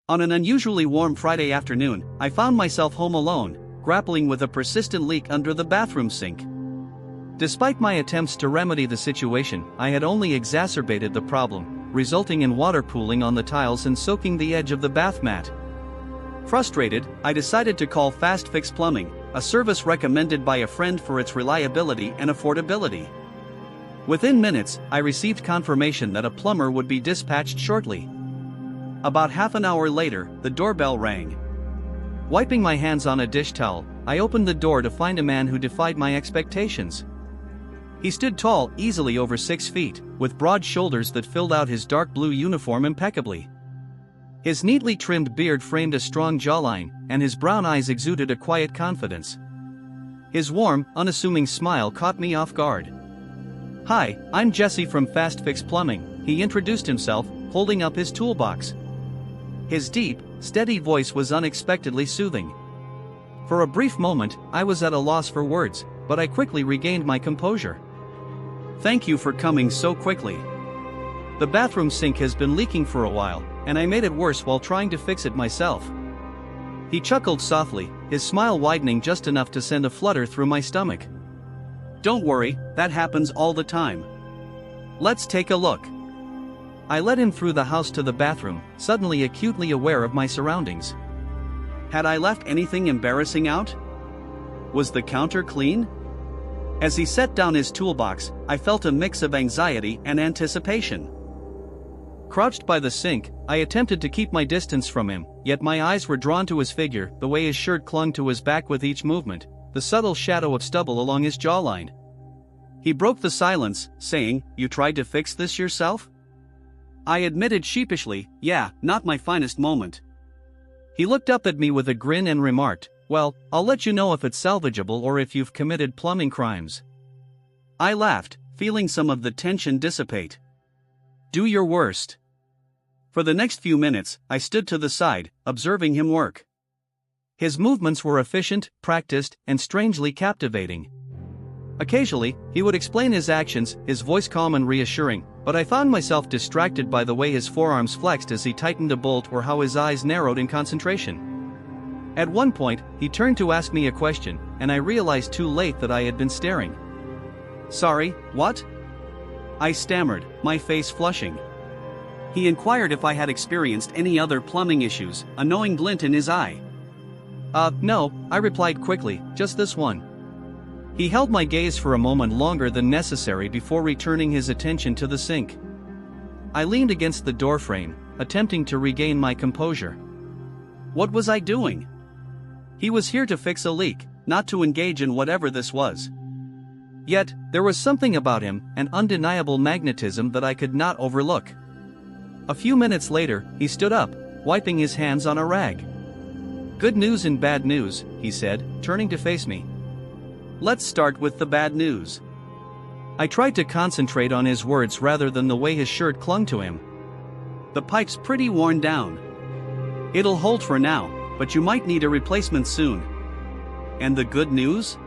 On an unusually warm Friday afternoon, I found myself home alone, grappling with a persistent leak under the bathroom sink. Despite my attempts to remedy the situation, I had only exacerbated the problem, resulting in water pooling on the tiles and soaking the edge of the bath mat. Frustrated, I decided to call Fast Fix Plumbing, a service recommended by a friend for its reliability and affordability. Within minutes, I received confirmation that a plumber would be dispatched shortly. About half an hour later, the doorbell rang. Wiping my hands on a dish towel, I opened the door to find a man who defied my expectations. He stood tall, easily over 6 feet, with broad shoulders that filled out his dark blue uniform impeccably. His neatly trimmed beard framed a strong jawline, and his brown eyes exuded a quiet confidence. His warm, unassuming smile caught me off guard. "Hi, I'm Jesse from Fast Fix Plumbing," he introduced himself, holding up his toolbox. His deep, steady voice was unexpectedly soothing. For a brief moment, I was at a loss for words, but I quickly regained my composure. "Thank you for coming so quickly. The bathroom sink has been leaking for a while, and I made it worse while trying to fix it myself." He chuckled softly, his smile widening just enough to send a flutter through my stomach. "Don't worry, that happens all the time. Let's take a look." I led him through the house to the bathroom, suddenly acutely aware of my surroundings. Had I left anything embarrassing out? Was the counter clean? As he set down his toolbox, I felt a mix of anxiety and anticipation. Crouched by the sink, I attempted to keep my distance from him, yet my eyes were drawn to his figure, the way his shirt clung to his back with each movement, the subtle shadow of stubble along his jawline. He broke the silence, saying, "You tried to fix this yourself?" I admitted sheepishly, "Yeah, not my finest moment." He looked up at me with a grin and remarked, "Well, I'll let you know if it's salvageable or if you've committed plumbing crimes." I laughed, feeling some of the tension dissipate. "Do your worst." For the next few minutes, I stood to the side, observing him work. His movements were efficient, practiced, and strangely captivating. Occasionally, he would explain his actions, his voice calm and reassuring, but I found myself distracted by the way his forearms flexed as he tightened a bolt or how his eyes narrowed in concentration. At one point, he turned to ask me a question, and I realized too late that I had been staring. "Sorry, what?" I stammered, my face flushing. He inquired if I had experienced any other plumbing issues, a knowing glint in his eye. No," I replied quickly, "just this one." He held my gaze for a moment longer than necessary before returning his attention to the sink. I leaned against the doorframe, attempting to regain my composure. What was I doing? He was here to fix a leak, not to engage in whatever this was. Yet, there was something about him, an undeniable magnetism that I could not overlook. A few minutes later, he stood up, wiping his hands on a rag. "Good news and bad news," he said, turning to face me. "Let's start with the bad news." I tried to concentrate on his words rather than the way his shirt clung to him. "The pipe's pretty worn down. It'll hold for now, but you might need a replacement soon." "And the good news?"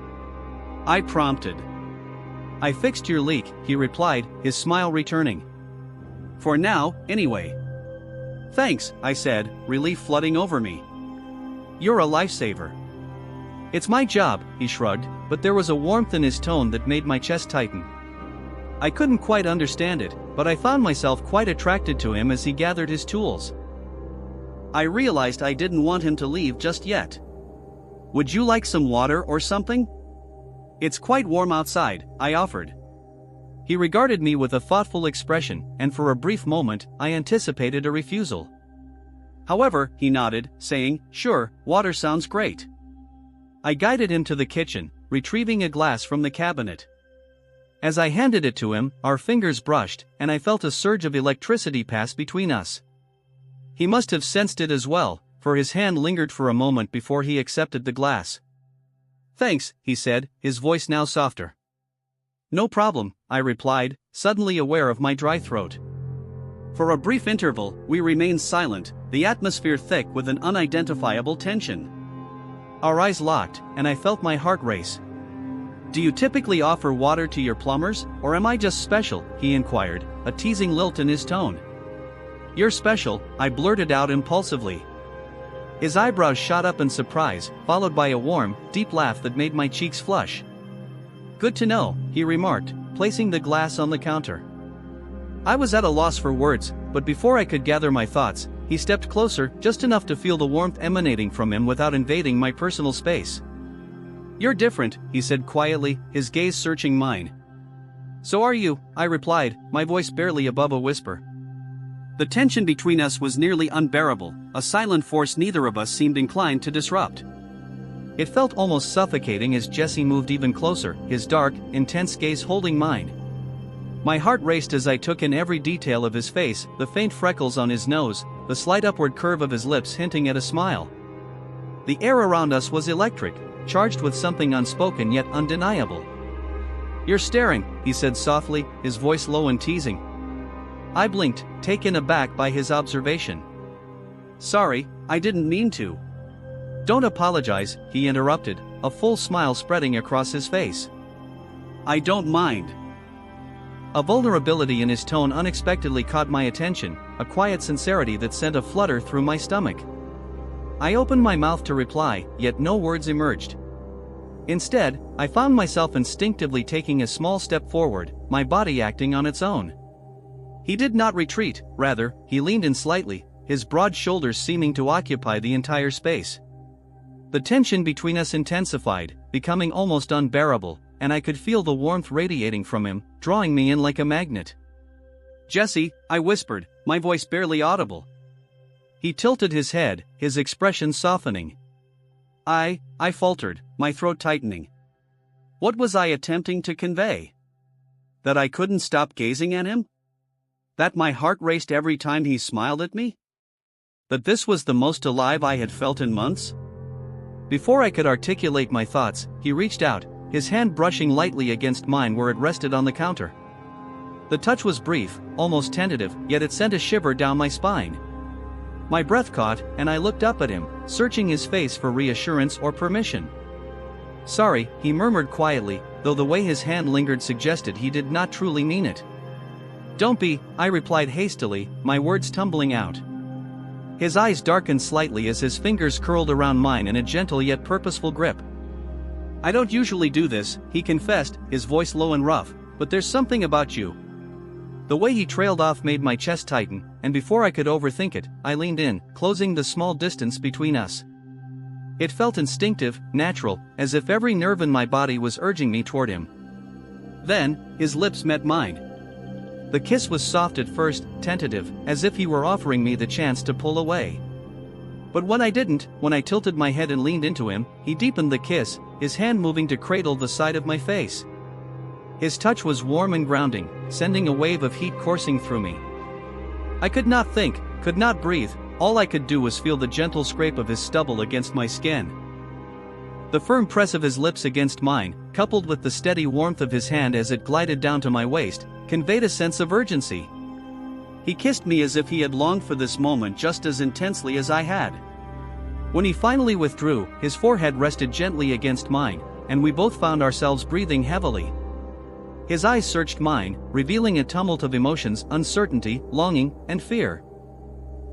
I prompted. "I fixed your leak," he replied, his smile returning. "For now, anyway." "Thanks," I said, relief flooding over me. "You're a lifesaver." "It's my job," he shrugged, but there was a warmth in his tone that made my chest tighten. I couldn't quite understand it, but I found myself quite attracted to him as he gathered his tools. I realized I didn't want him to leave just yet. "Would you like some water or something?" "It's quite warm outside," I offered. He regarded me with a thoughtful expression, and for a brief moment, I anticipated a refusal. However, he nodded, saying, "Sure, water sounds great." I guided him to the kitchen, retrieving a glass from the cabinet. As I handed it to him, our fingers brushed, and I felt a surge of electricity pass between us. He must have sensed it as well, for his hand lingered for a moment before he accepted the glass. "Thanks," he said, his voice now softer. "No problem," I replied, suddenly aware of my dry throat. For a brief interval, we remained silent, the atmosphere thick with an unidentifiable tension. Our eyes locked, and I felt my heart race. "Do you typically offer water to your plumbers, or am I just special?" he inquired, a teasing lilt in his tone. "You're special," I blurted out impulsively. His eyebrows shot up in surprise, followed by a warm, deep laugh that made my cheeks flush. "Good to know," he remarked, placing the glass on the counter. I was at a loss for words, but before I could gather my thoughts, he stepped closer, just enough to feel the warmth emanating from him without invading my personal space. "You're different," he said quietly, his gaze searching mine. "So are you," I replied, my voice barely above a whisper. The tension between us was nearly unbearable, a silent force neither of us seemed inclined to disrupt. It felt almost suffocating as Jesse moved even closer, his dark, intense gaze holding mine. My heart raced as I took in every detail of his face, the faint freckles on his nose, the slight upward curve of his lips hinting at a smile. The air around us was electric, charged with something unspoken yet undeniable. "You're staring," he said softly, his voice low and teasing. I blinked, taken aback by his observation. "Sorry, I didn't mean to." "Don't apologize," he interrupted, a full smile spreading across his face. "I don't mind." A vulnerability in his tone unexpectedly caught my attention, a quiet sincerity that sent a flutter through my stomach. I opened my mouth to reply, yet no words emerged. Instead, I found myself instinctively taking a small step forward, my body acting on its own. He did not retreat, rather, he leaned in slightly, his broad shoulders seeming to occupy the entire space. The tension between us intensified, becoming almost unbearable, and I could feel the warmth radiating from him, drawing me in like a magnet. "Jesse," I whispered, my voice barely audible. He tilted his head, his expression softening. I faltered, my throat tightening. What was I attempting to convey? That I couldn't stop gazing at him? That my heart raced every time he smiled at me? That this was the most alive I had felt in months? Before I could articulate my thoughts, he reached out, his hand brushing lightly against mine where it rested on the counter. The touch was brief, almost tentative, yet it sent a shiver down my spine. My breath caught, and I looked up at him, searching his face for reassurance or permission. "Sorry," he murmured quietly, though the way his hand lingered suggested he did not truly mean it. "Don't be," I replied hastily, my words tumbling out. His eyes darkened slightly as his fingers curled around mine in a gentle yet purposeful grip. "I don't usually do this," he confessed, his voice low and rough, "but there's something about you." The way he trailed off made my chest tighten, and before I could overthink it, I leaned in, closing the small distance between us. It felt instinctive, natural, as if every nerve in my body was urging me toward him. Then, his lips met mine. The kiss was soft at first, tentative, as if he were offering me the chance to pull away. But when I didn't, when I tilted my head and leaned into him, he deepened the kiss, his hand moving to cradle the side of my face. His touch was warm and grounding, sending a wave of heat coursing through me. I could not think, could not breathe, all I could do was feel the gentle scrape of his stubble against my skin. The firm press of his lips against mine, coupled with the steady warmth of his hand as it glided down to my waist, conveyed a sense of urgency. He kissed me as if he had longed for this moment just as intensely as I had. When he finally withdrew, his forehead rested gently against mine, and we both found ourselves breathing heavily. His eyes searched mine, revealing a tumult of emotions, uncertainty, longing, and fear.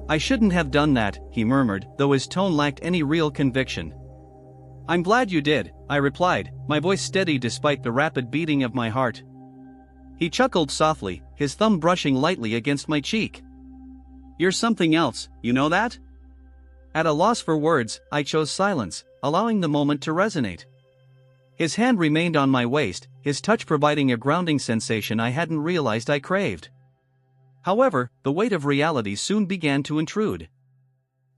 "I shouldn't have done that," he murmured, though his tone lacked any real conviction. "I'm glad you did," I replied, my voice steady despite the rapid beating of my heart. He chuckled softly, his thumb brushing lightly against my cheek. "You're something else, you know that?" At a loss for words, I chose silence, allowing the moment to resonate. His hand remained on my waist, his touch providing a grounding sensation I hadn't realized I craved. However, the weight of reality soon began to intrude.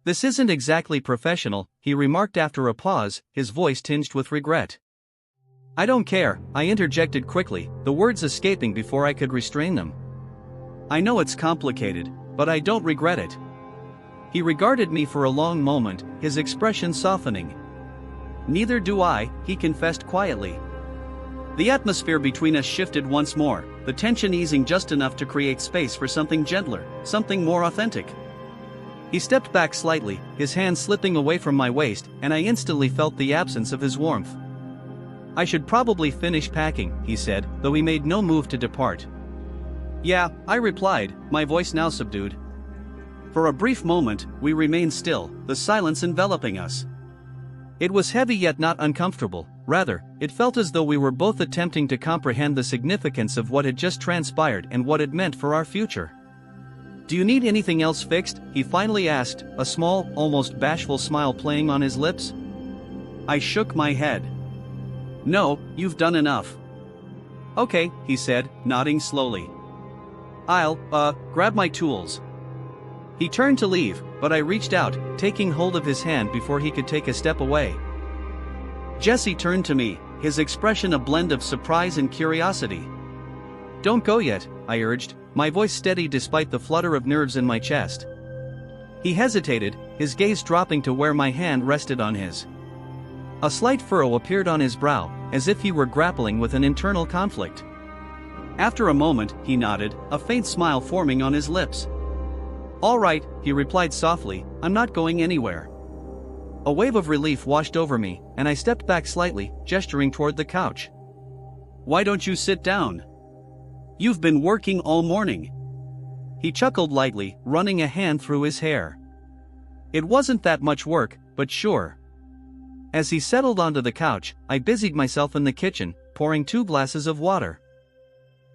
"This isn't exactly professional," he remarked after a pause, his voice tinged with regret. "I don't care," I interjected quickly, the words escaping before I could restrain them. "I know it's complicated, but I don't regret it." He regarded me for a long moment, his expression softening. "Neither do I," he confessed quietly. The atmosphere between us shifted once more, the tension easing just enough to create space for something gentler, something more authentic. He stepped back slightly, his hand slipping away from my waist, and I instantly felt the absence of his warmth. "I should probably finish packing," he said, though he made no move to depart. "Yeah," I replied, my voice now subdued. For a brief moment, we remained still, the silence enveloping us. It was heavy yet not uncomfortable, rather, it felt as though we were both attempting to comprehend the significance of what had just transpired and what it meant for our future. "Do you need anything else fixed?" he finally asked, a small, almost bashful smile playing on his lips. I shook my head. "No, you've done enough." "Okay," he said, nodding slowly. I'll grab my tools." He turned to leave, but I reached out, taking hold of his hand before he could take a step away. Jesse turned to me, his expression a blend of surprise and curiosity. "Don't go yet," I urged, my voice steady despite the flutter of nerves in my chest. He hesitated, his gaze dropping to where my hand rested on his. A slight furrow appeared on his brow, as if he were grappling with an internal conflict. After a moment, he nodded, a faint smile forming on his lips. "All right," he replied softly, "I'm not going anywhere." A wave of relief washed over me, and I stepped back slightly, gesturing toward the couch. "Why don't you sit down? You've been working all morning." He chuckled lightly, running a hand through his hair. "It wasn't that much work, but sure." As he settled onto the couch, I busied myself in the kitchen, pouring 2 glasses of water.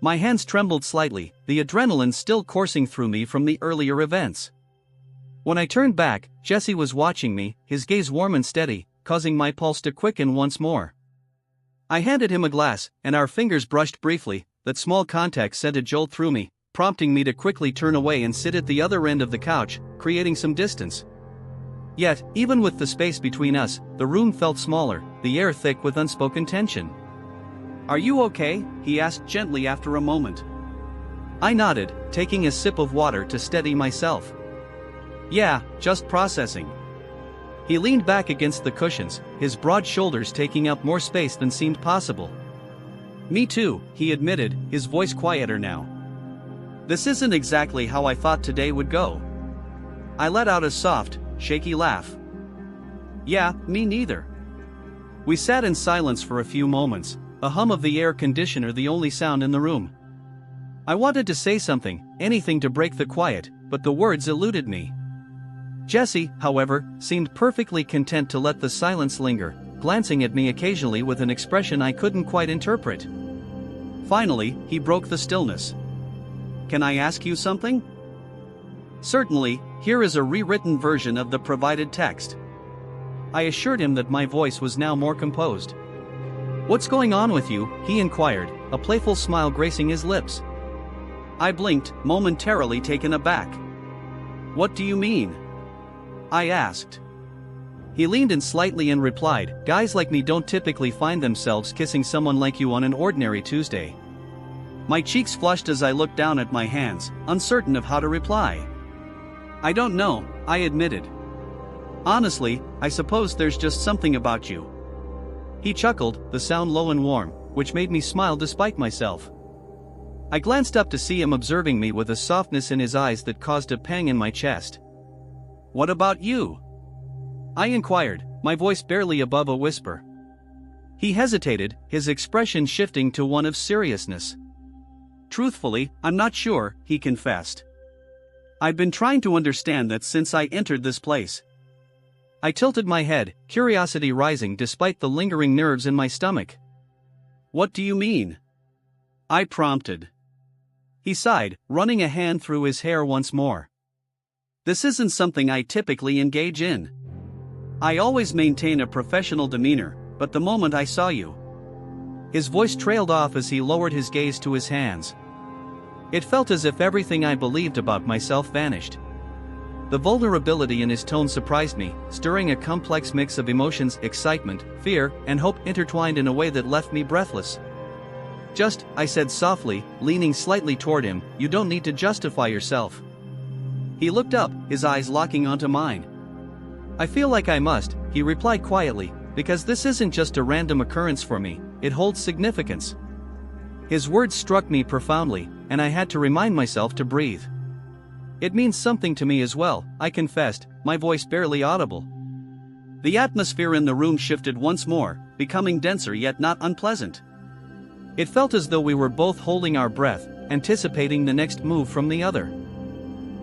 My hands trembled slightly, the adrenaline still coursing through me from the earlier events. When I turned back, Jesse was watching me, his gaze warm and steady, causing my pulse to quicken once more. I handed him a glass, and our fingers brushed briefly. That small contact sent a jolt through me, prompting me to quickly turn away and sit at the other end of the couch, creating some distance. Yet, even with the space between us, the room felt smaller, the air thick with unspoken tension. "Are you okay?" he asked gently after a moment. I nodded, taking a sip of water to steady myself. "Yeah, just processing." He leaned back against the cushions, his broad shoulders taking up more space than seemed possible. "Me too," he admitted, his voice quieter now. "This isn't exactly how I thought today would go." I let out a soft, shaky laugh. "Yeah, me neither." We sat in silence for a few moments, a hum of the air conditioner the only sound in the room. I wanted to say something, anything to break the quiet, but the words eluded me. Jesse, however, seemed perfectly content to let the silence linger, glancing at me occasionally with an expression I couldn't quite interpret. Finally, he broke the stillness. "Can I ask you something?" "Certainly, here is a rewritten version of the provided text." I assured him that my voice was now more composed. "What's going on with you?" he inquired, a playful smile gracing his lips. I blinked, momentarily taken aback. "What do you mean?" I asked. He leaned in slightly and replied, "Guys like me don't typically find themselves kissing someone like you on an ordinary Tuesday." My cheeks flushed as I looked down at my hands, uncertain of how to reply. "I don't know," I admitted. "Honestly, I suppose there's just something about you." He chuckled, the sound low and warm, which made me smile despite myself. I glanced up to see him observing me with a softness in his eyes that caused a pang in my chest. "What about you?" I inquired, my voice barely above a whisper. He hesitated, his expression shifting to one of seriousness. "Truthfully, I'm not sure," he confessed. "I've been trying to understand that since I entered this place." I tilted my head, curiosity rising despite the lingering nerves in my stomach. "What do you mean?" I prompted. He sighed, running a hand through his hair once more. "This isn't something I typically engage in. I always maintain a professional demeanor, but the moment I saw you..." His voice trailed off as he lowered his gaze to his hands. It felt as if everything I believed about myself vanished. The vulnerability in his tone surprised me, stirring a complex mix of emotions, excitement, fear, and hope intertwined in a way that left me breathless. "Just," I said softly, leaning slightly toward him, "you don't need to justify yourself." He looked up, his eyes locking onto mine. "I feel like I must," he replied quietly, "because this isn't just a random occurrence for me, it holds significance." His words struck me profoundly, and I had to remind myself to breathe. "It means something to me as well," I confessed, my voice barely audible. The atmosphere in the room shifted once more, becoming denser yet not unpleasant. It felt as though we were both holding our breath, anticipating the next move from the other.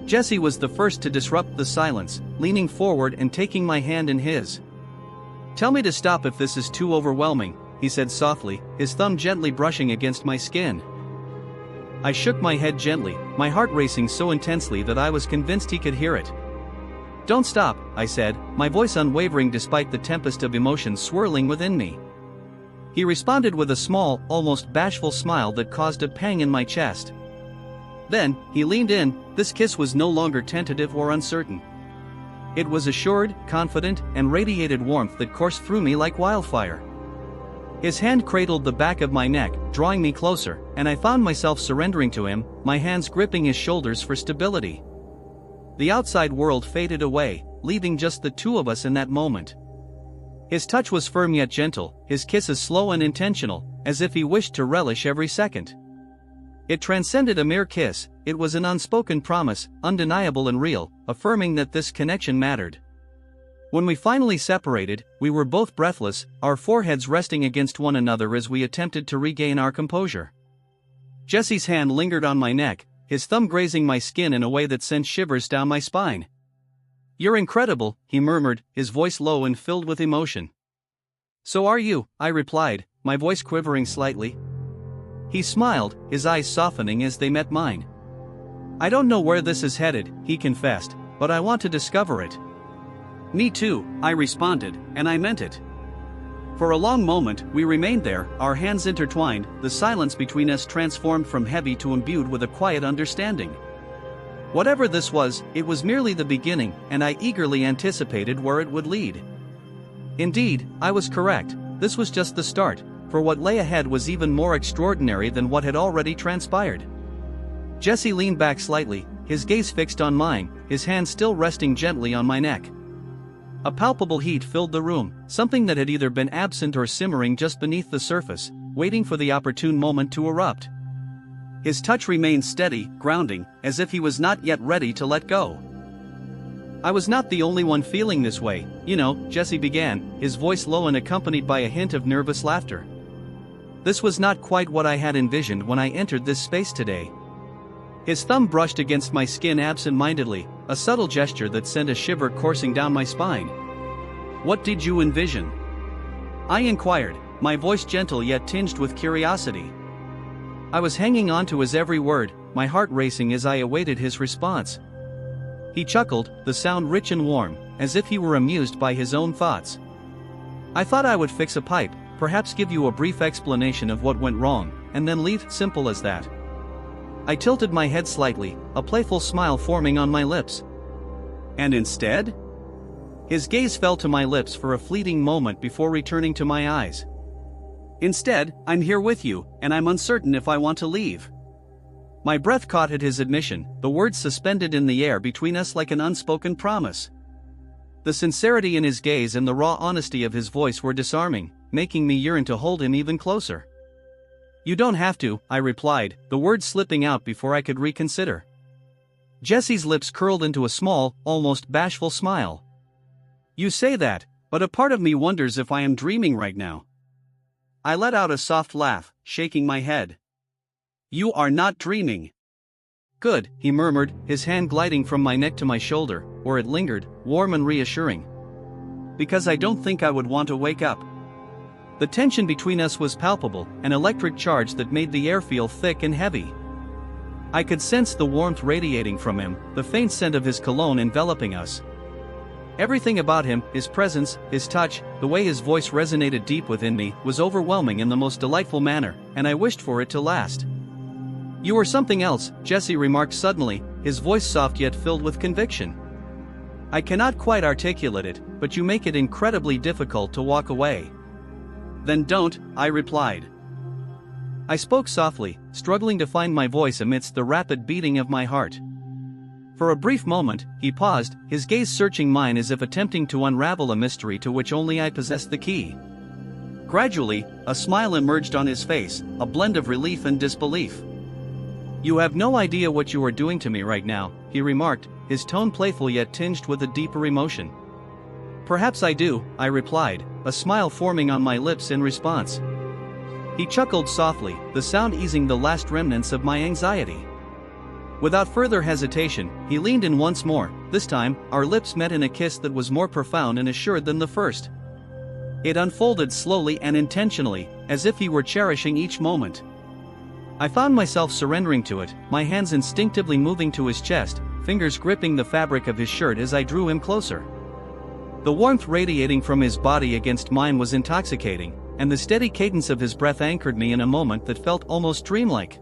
Jesse was the first to disrupt the silence, leaning forward and taking my hand in his. "Tell me to stop if this is too overwhelming," he said softly, his thumb gently brushing against my skin. I shook my head gently, my heart racing so intensely that I was convinced he could hear it. "Don't stop," I said, my voice unwavering despite the tempest of emotions swirling within me. He responded with a small, almost bashful smile that caused a pang in my chest. Then, he leaned in. This kiss was no longer tentative or uncertain. It was assured, confident, and radiated warmth that coursed through me like wildfire. His hand cradled the back of my neck, drawing me closer, and I found myself surrendering to him, my hands gripping his shoulders for stability. The outside world faded away, leaving just the two of us in that moment. His touch was firm yet gentle, his kisses slow and intentional, as if he wished to relish every second. It transcended a mere kiss, it was an unspoken promise, undeniable and real, affirming that this connection mattered. When we finally separated, we were both breathless, our foreheads resting against one another as we attempted to regain our composure. Jesse's hand lingered on my neck, his thumb grazing my skin in a way that sent shivers down my spine. "You're incredible," he murmured, his voice low and filled with emotion. "So are you," I replied, my voice quivering slightly. He smiled, his eyes softening as they met mine. "I don't know where this is headed," he confessed, "but I want to discover it." "Me too," I responded, and I meant it. For a long moment, we remained there, our hands intertwined, the silence between us transformed from heavy to imbued with a quiet understanding. Whatever this was, it was merely the beginning, and I eagerly anticipated where it would lead. Indeed, I was correct, this was just the start, for what lay ahead was even more extraordinary than what had already transpired. Jesse leaned back slightly, his gaze fixed on mine, his hand still resting gently on my neck. A palpable heat filled the room, something that had either been absent or simmering just beneath the surface, waiting for the opportune moment to erupt. His touch remained steady, grounding, as if he was not yet ready to let go. "I was not the only one feeling this way, you know," Jesse began, his voice low and accompanied by a hint of nervous laughter. "This was not quite what I had envisioned when I entered this space today." His thumb brushed against my skin absent-mindedly, a subtle gesture that sent a shiver coursing down my spine. "What did you envision?" I inquired, my voice gentle yet tinged with curiosity. I was hanging on to his every word, my heart racing as I awaited his response. He chuckled, the sound rich and warm, as if he were amused by his own thoughts. "I thought I would fix a pipe, perhaps give you a brief explanation of what went wrong, and then leave, simple as that." I tilted my head slightly, a playful smile forming on my lips. "And instead?" His gaze fell to my lips for a fleeting moment before returning to my eyes. "Instead, I'm here with you, and I'm uncertain if I want to leave." My breath caught at his admission, the words suspended in the air between us like an unspoken promise. The sincerity in his gaze and the raw honesty of his voice were disarming, making me yearn to hold him even closer. "You don't have to," I replied, the words slipping out before I could reconsider. Jesse's lips curled into a small, almost bashful smile. "You say that, but a part of me wonders if I am dreaming right now." I let out a soft laugh, shaking my head. "You are not dreaming." "Good," he murmured, his hand gliding from my neck to my shoulder, where it lingered, warm and reassuring. "Because I don't think I would want to wake up." The tension between us was palpable, an electric charge that made the air feel thick and heavy. I could sense the warmth radiating from him, the faint scent of his cologne enveloping us. Everything about him, his presence, his touch, the way his voice resonated deep within me, was overwhelming in the most delightful manner, and I wished for it to last. "You are something else," Jesse remarked suddenly, his voice soft yet filled with conviction. "I cannot quite articulate it, but you make it incredibly difficult to walk away." "Then don't," I replied. I spoke softly, struggling to find my voice amidst the rapid beating of my heart. For a brief moment, he paused, his gaze searching mine as if attempting to unravel a mystery to which only I possessed the key. Gradually, a smile emerged on his face, a blend of relief and disbelief. "You have no idea what you are doing to me right now," he remarked, his tone playful yet tinged with a deeper emotion. "Perhaps I do," I replied, a smile forming on my lips in response. He chuckled softly, the sound easing the last remnants of my anxiety. Without further hesitation, he leaned in once more. This time, our lips met in a kiss that was more profound and assured than the first. It unfolded slowly and intentionally, as if he were cherishing each moment. I found myself surrendering to it, my hands instinctively moving to his chest, fingers gripping the fabric of his shirt as I drew him closer. The warmth radiating from his body against mine was intoxicating, and the steady cadence of his breath anchored me in a moment that felt almost dreamlike.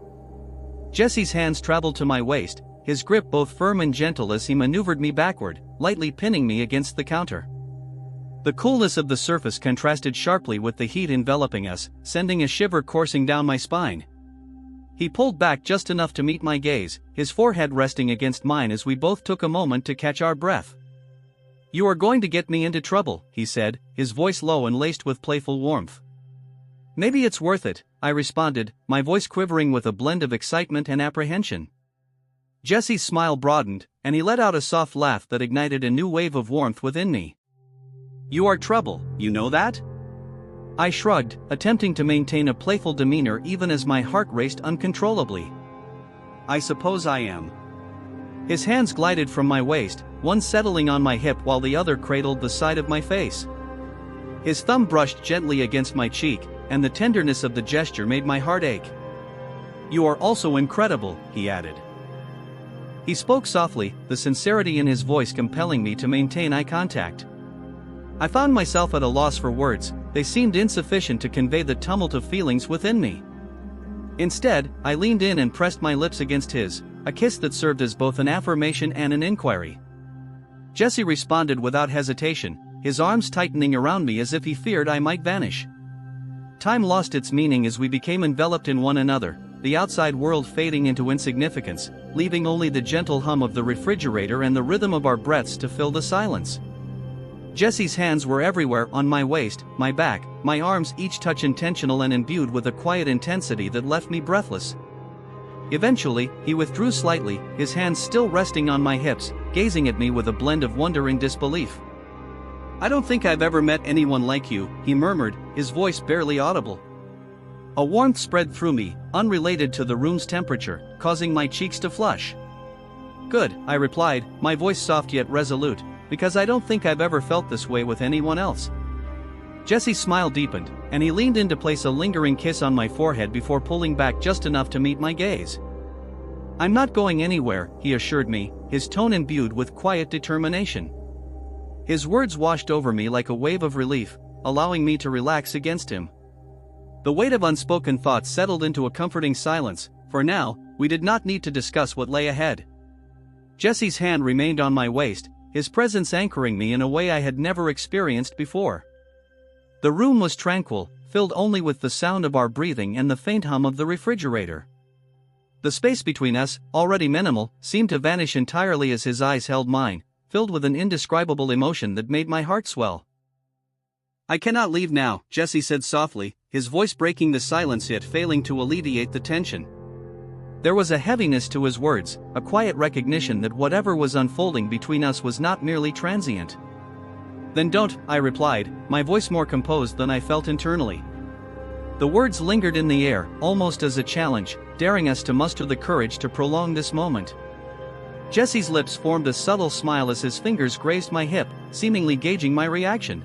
Jesse's hands traveled to my waist, his grip both firm and gentle as he maneuvered me backward, lightly pinning me against the counter. The coolness of the surface contrasted sharply with the heat enveloping us, sending a shiver coursing down my spine. He pulled back just enough to meet my gaze, his forehead resting against mine as we both took a moment to catch our breath. "You are going to get me into trouble," he said, his voice low and laced with playful warmth. "Maybe it's worth it," I responded, my voice quivering with a blend of excitement and apprehension. Jesse's smile broadened, and he let out a soft laugh that ignited a new wave of warmth within me. "You are trouble, you know that?" I shrugged, attempting to maintain a playful demeanor even as my heart raced uncontrollably. "I suppose I am." His hands glided from my waist, one settling on my hip while the other cradled the side of my face. His thumb brushed gently against my cheek, and the tenderness of the gesture made my heart ache. "You are also incredible," he added. He spoke softly, the sincerity in his voice compelling me to maintain eye contact. I found myself at a loss for words, they seemed insufficient to convey the tumult of feelings within me. Instead, I leaned in and pressed my lips against his, a kiss that served as both an affirmation and an inquiry. Jesse responded without hesitation, his arms tightening around me as if he feared I might vanish. Time lost its meaning as we became enveloped in one another, the outside world fading into insignificance, leaving only the gentle hum of the refrigerator and the rhythm of our breaths to fill the silence. Jesse's hands were everywhere, on my waist, my back, my arms, each touch intentional and imbued with a quiet intensity that left me breathless. Eventually, he withdrew slightly, his hands still resting on my hips, gazing at me with a blend of wonder and disbelief. "I don't think I've ever met anyone like you," he murmured, his voice barely audible. A warmth spread through me, unrelated to the room's temperature, causing my cheeks to flush. "Good," I replied, my voice soft yet resolute, "because I don't think I've ever felt this way with anyone else." Jesse's smile deepened, and he leaned in to place a lingering kiss on my forehead before pulling back just enough to meet my gaze. "I'm not going anywhere," he assured me, his tone imbued with quiet determination. His words washed over me like a wave of relief, allowing me to relax against him. The weight of unspoken thoughts settled into a comforting silence. For now, we did not need to discuss what lay ahead. Jesse's hand remained on my waist, his presence anchoring me in a way I had never experienced before. The room was tranquil, filled only with the sound of our breathing and the faint hum of the refrigerator. The space between us, already minimal, seemed to vanish entirely as his eyes held mine, filled with an indescribable emotion that made my heart swell. "I cannot leave now," Jesse said softly, his voice breaking the silence yet failing to alleviate the tension. There was a heaviness to his words, a quiet recognition that whatever was unfolding between us was not merely transient. "Then don't," I replied, my voice more composed than I felt internally. The words lingered in the air, almost as a challenge, daring us to muster the courage to prolong this moment. Jesse's lips formed a subtle smile as his fingers grazed my hip, seemingly gauging my reaction.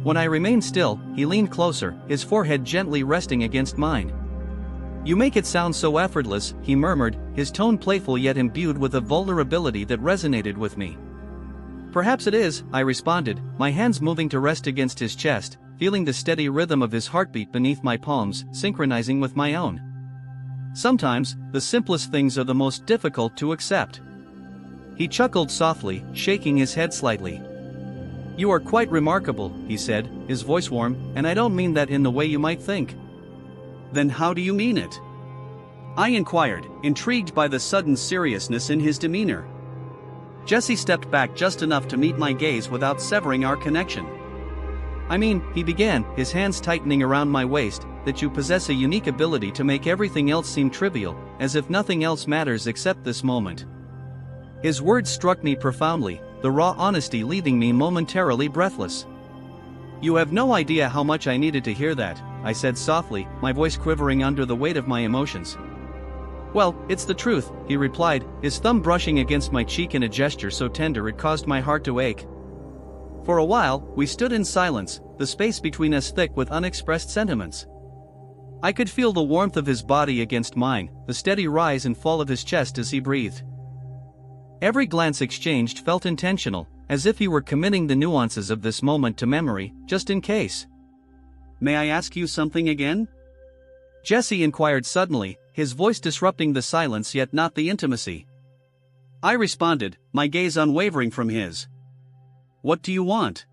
When I remained still, he leaned closer, his forehead gently resting against mine. "You make it sound so effortless," he murmured, his tone playful yet imbued with a vulnerability that resonated with me. "Perhaps it is," I responded, my hands moving to rest against his chest, feeling the steady rhythm of his heartbeat beneath my palms, synchronizing with my own. "Sometimes, the simplest things are the most difficult to accept." He chuckled softly, shaking his head slightly. "You are quite remarkable," he said, his voice warm, "and I don't mean that in the way you might think." "Then how do you mean it?" I inquired, intrigued by the sudden seriousness in his demeanor. Jesse stepped back just enough to meet my gaze without severing our connection. "I mean," he began, his hands tightening around my waist, "that you possess a unique ability to make everything else seem trivial, as if nothing else matters except this moment." His words struck me profoundly, the raw honesty leaving me momentarily breathless. "You have no idea how much I needed to hear that," I said softly, my voice quivering under the weight of my emotions. "Well, it's the truth," he replied, his thumb brushing against my cheek in a gesture so tender it caused my heart to ache. For a while, we stood in silence, the space between us thick with unexpressed sentiments. I could feel the warmth of his body against mine, the steady rise and fall of his chest as he breathed. Every glance exchanged felt intentional, as if he were committing the nuances of this moment to memory, just in case. "May I ask you something again?" Jesse inquired suddenly, his voice disrupting the silence yet not the intimacy. I responded, my gaze unwavering from his. "What do you want?"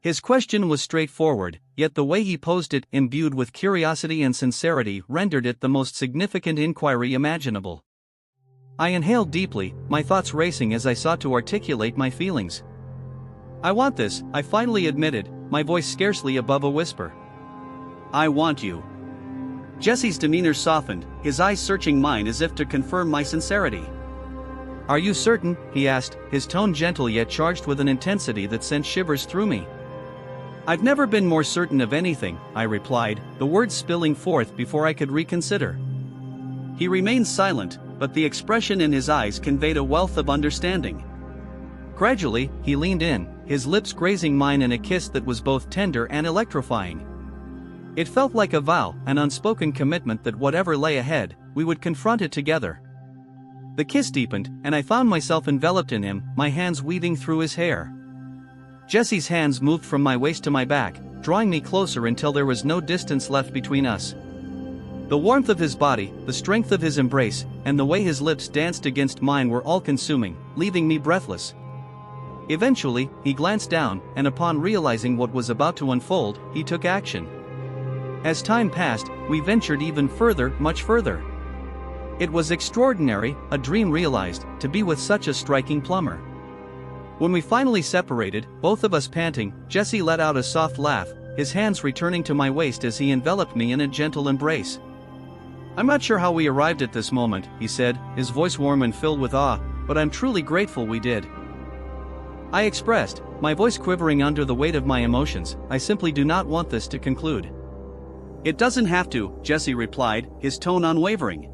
His question was straightforward, yet the way he posed it, imbued with curiosity and sincerity, rendered it the most significant inquiry imaginable. I inhaled deeply, my thoughts racing as I sought to articulate my feelings. "I want this," I finally admitted, my voice scarcely above a whisper. "I want you." Jesse's demeanor softened, his eyes searching mine as if to confirm my sincerity. "Are you certain?" he asked, his tone gentle yet charged with an intensity that sent shivers through me. "I've never been more certain of anything," I replied, the words spilling forth before I could reconsider. He remained silent, but the expression in his eyes conveyed a wealth of understanding. Gradually, he leaned in, his lips grazing mine in a kiss that was both tender and electrifying. It felt like a vow, an unspoken commitment that whatever lay ahead, we would confront it together. The kiss deepened, and I found myself enveloped in him, my hands weaving through his hair. Jesse's hands moved from my waist to my back, drawing me closer until there was no distance left between us. The warmth of his body, the strength of his embrace, and the way his lips danced against mine were all-consuming, leaving me breathless. Eventually, he glanced down, and upon realizing what was about to unfold, he took action. As time passed, we ventured even further, much further. It was extraordinary, a dream realized, to be with such a striking plumber. When we finally separated, both of us panting, Jesse let out a soft laugh, his hands returning to my waist as he enveloped me in a gentle embrace. "I'm not sure how we arrived at this moment," he said, his voice warm and filled with awe, "but I'm truly grateful we did." I expressed, my voice quivering under the weight of my emotions, "I simply do not want this to conclude." "It doesn't have to," Jesse replied, his tone unwavering.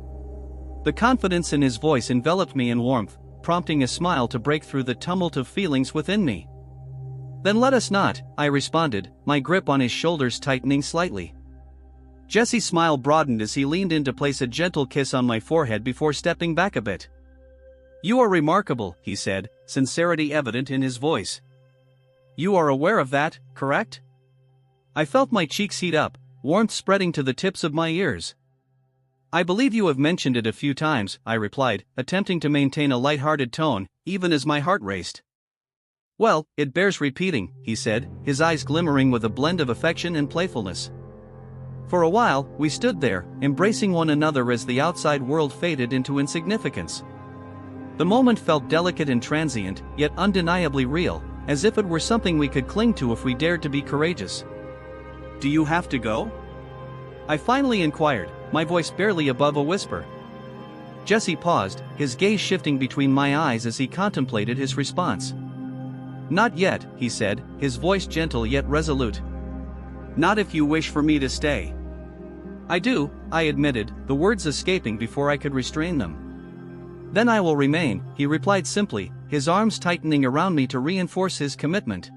The confidence in his voice enveloped me in warmth, prompting a smile to break through the tumult of feelings within me. "Then let us not," I responded, my grip on his shoulders tightening slightly. Jesse's smile broadened as he leaned in to place a gentle kiss on my forehead before stepping back a bit. "You are remarkable," he said, sincerity evident in his voice. "You are aware of that, correct?" I felt my cheeks heat up, warmth spreading to the tips of my ears. "I believe you have mentioned it a few times," I replied, attempting to maintain a light-hearted tone, even as my heart raced. "Well, it bears repeating," he said, his eyes glimmering with a blend of affection and playfulness. For a while, we stood there, embracing one another as the outside world faded into insignificance. The moment felt delicate and transient, yet undeniably real, as if it were something we could cling to if we dared to be courageous. "Do you have to go?" I finally inquired, my voice barely above a whisper. Jesse paused, his gaze shifting between my eyes as he contemplated his response. "Not yet," he said, his voice gentle yet resolute. "Not if you wish for me to stay." "I do," I admitted, the words escaping before I could restrain them. "Then I will remain," he replied simply, his arms tightening around me to reinforce his commitment.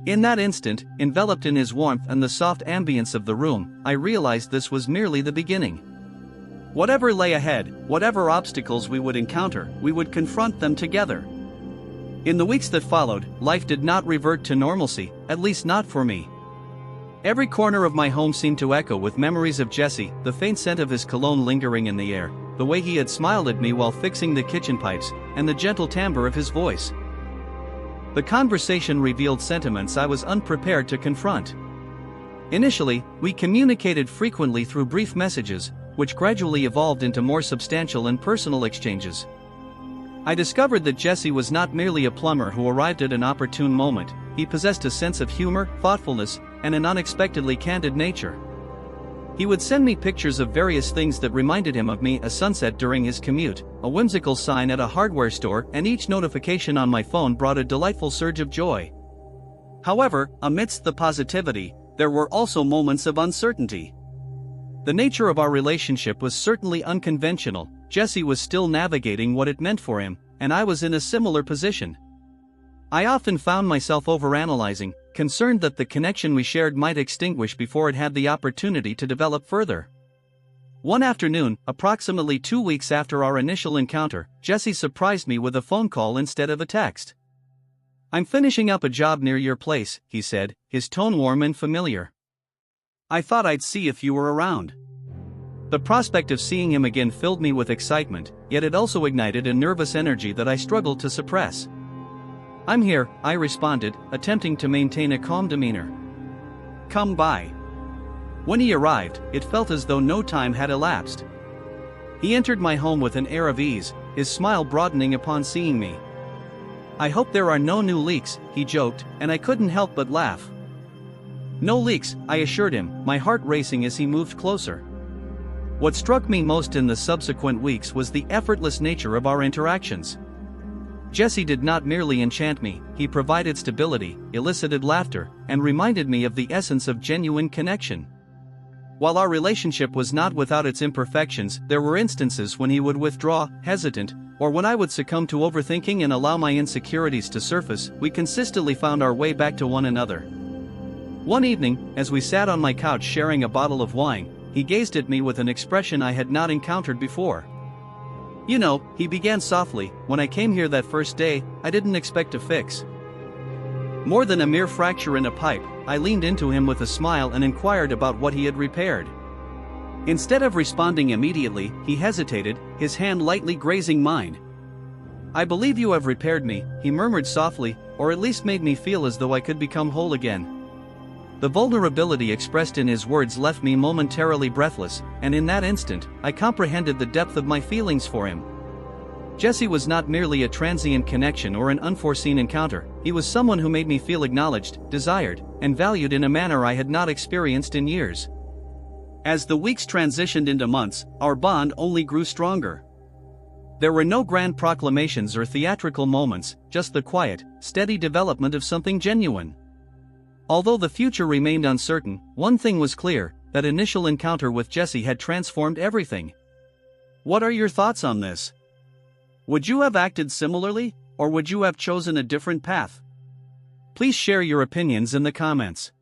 In that instant, enveloped in his warmth and the soft ambience of the room, I realized this was merely the beginning. Whatever lay ahead, whatever obstacles we would encounter, we would confront them together. In the weeks that followed, life did not revert to normalcy, at least not for me. Every corner of my home seemed to echo with memories of Jesse, the faint scent of his cologne lingering in the air, the way he had smiled at me while fixing the kitchen pipes, and the gentle timbre of his voice. The conversation revealed sentiments I was unprepared to confront. Initially, we communicated frequently through brief messages, which gradually evolved into more substantial and personal exchanges. I discovered that Jesse was not merely a plumber who arrived at an opportune moment, he possessed a sense of humor, thoughtfulness, and an unexpectedly candid nature. He would send me pictures of various things that reminded him of me: a sunset during his commute, a whimsical sign at a hardware store, and each notification on my phone brought a delightful surge of joy. However, amidst the positivity, there were also moments of uncertainty. The nature of our relationship was certainly unconventional. Jesse was still navigating what it meant for him, and I was in a similar position. I often found myself overanalyzing, concerned that the connection we shared might extinguish before it had the opportunity to develop further. One afternoon, approximately 2 weeks after our initial encounter, Jesse surprised me with a phone call instead of a text. "I'm finishing up a job near your place," he said, his tone warm and familiar. "I thought I'd see if you were around." The prospect of seeing him again filled me with excitement, yet it also ignited a nervous energy that I struggled to suppress. "I'm here," I responded, attempting to maintain a calm demeanor. "Come by." When he arrived, it felt as though no time had elapsed. He entered my home with an air of ease, his smile broadening upon seeing me. "I hope there are no new leaks," he joked, and I couldn't help but laugh. "No leaks," I assured him, my heart racing as he moved closer. What struck me most in the subsequent weeks was the effortless nature of our interactions. Jesse did not merely enchant me, he provided stability, elicited laughter, and reminded me of the essence of genuine connection. While our relationship was not without its imperfections, there were instances when he would withdraw, hesitant, or when I would succumb to overthinking and allow my insecurities to surface. We consistently found our way back to one another. One evening, as we sat on my couch sharing a bottle of wine, he gazed at me with an expression I had not encountered before. "You know," he began softly, "when I came here that first day, I didn't expect to fix more than a mere fracture in a pipe." I leaned into him with a smile and inquired about what he had repaired. Instead of responding immediately, he hesitated, his hand lightly grazing mine. "I believe you have repaired me," he murmured softly, "or at least made me feel as though I could become whole again." The vulnerability expressed in his words left me momentarily breathless, and in that instant, I comprehended the depth of my feelings for him. Jesse was not merely a transient connection or an unforeseen encounter, he was someone who made me feel acknowledged, desired, and valued in a manner I had not experienced in years. As the weeks transitioned into months, our bond only grew stronger. There were no grand proclamations or theatrical moments, just the quiet, steady development of something genuine. Although the future remained uncertain, one thing was clear: that initial encounter with Jesse had transformed everything. What are your thoughts on this? Would you have acted similarly, or would you have chosen a different path? Please share your opinions in the comments.